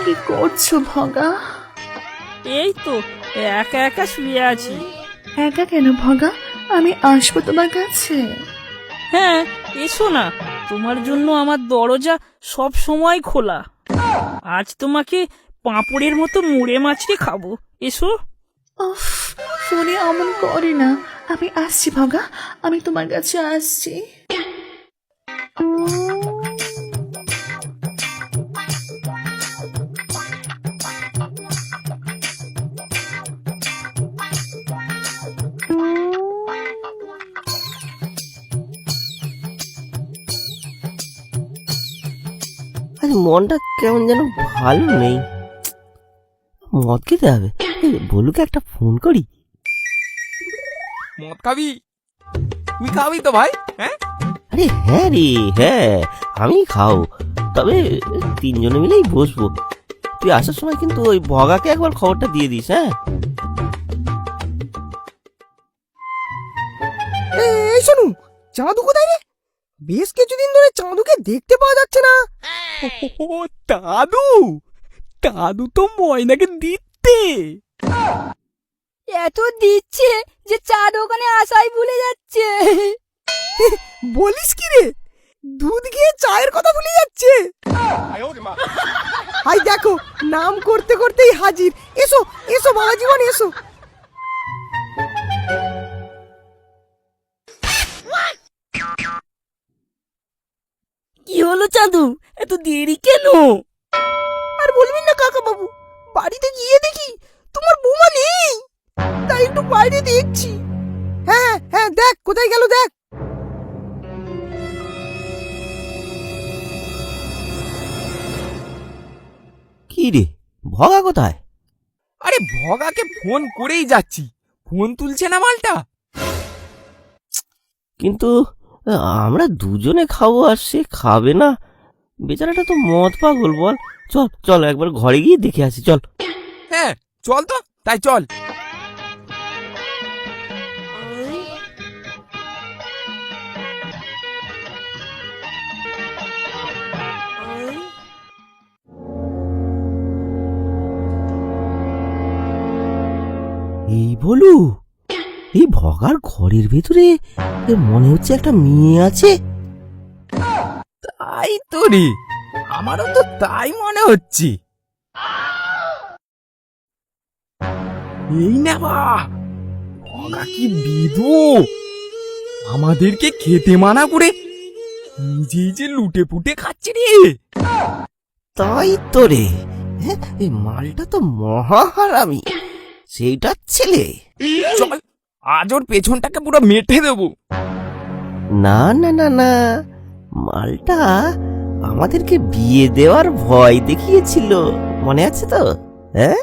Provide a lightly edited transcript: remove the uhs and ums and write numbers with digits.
কি করছো ভগা? এই তো একা একা শুয়ে আছি। একা কেন ভগা? আমি আসবো তোমার কাছে। হ্যাঁ, এসো না, তোমার জন্য আমার দরজা সব সময় খোলা। আজ তোমাকে পাঁপড়ের মতো মুড়ে মাছকে খাবো, এসো। উফ, ফোনে অমন করে না। আমি আসছি ভগা, আমি তোমার কাছে আসছি। আজ মনটা কেমন যেন ভালো নেই। মদ খেতে হবে। বলুকে একটা ফোন করি। মদ খাবি? তুই খাবি তো ভাই? হ্যাঁ, আরে হ্যাঁ রে, হ্যাঁ আমি খাও, তবে তিনজনে মিলেই বসবো। তুই আসার সময় কিন্তু ওই ভগাকে একবার খবরটা দিয়ে দিস। হ্যাঁ, এই শোনু, চাঁদু কোথায় রে? বেশ কিছুদিন ধরে চাঁদুকে দেখতে পাওয়া যাচ্ছে না। ও দাদু, দাদু তো ময়নাকে দিতে। এত দিচ্ছে যে চা দোকানে আসাই ভুলে যাচ্ছে। বলিস কি রে, দুধ খেয়ে চায়ের কথা ভুলে যাচ্ছে। হাই দেখো, নাম করতে করতেই হাজির। এসো এসো বাবা জীবন, এসো। কি হলো চাঁদু, এত দেরি কেন? আর বলবি না কাকা বাবু, বাড়িতে গিয়ে দেখি তোমার বৌমা নেই, তাই একটু বাইরে দেখছি। হ্যাঁ হ্যাঁ, দেখ কোথায় গেল, দেখ। কি রে ভগা কোথায়? আরে ভগাকে ফোন করেই যাচ্ছি, ফোন তুলছে না মালটা। কিন্তু আমরা দুজনে খাবো আর সে খাবে না। বেচারাটা তো মদ পাগল। বল, চল চল একবার ঘরে গিয়ে দেখে আসি, চল। হ্যাঁ চল তো, তাই চল। এই বলু, এই ভগার ঘরের ভেতরে মনে হচ্ছে একটা মেয়ে আছে। তাই তো রে, আমারও তো তাই মনে হচ্ছে। এই না বা, ভগা কি বিধু, আমাদেরকে খেতে মানা করে নিজেই যে লুটে পুটে খাচ্ছে রে। তাই তো রে, এই মালটা তো মহাহারামি, সেইটার ছেলে। চল, আজ ওর পেছনটাকে পুরো মেটে দেবো। না না না না, মালটা আমাদেরকে বিয়ে দেওয়ার ভয় দেখিয়েছিল, মনে আছে তো? হ্যাঁ।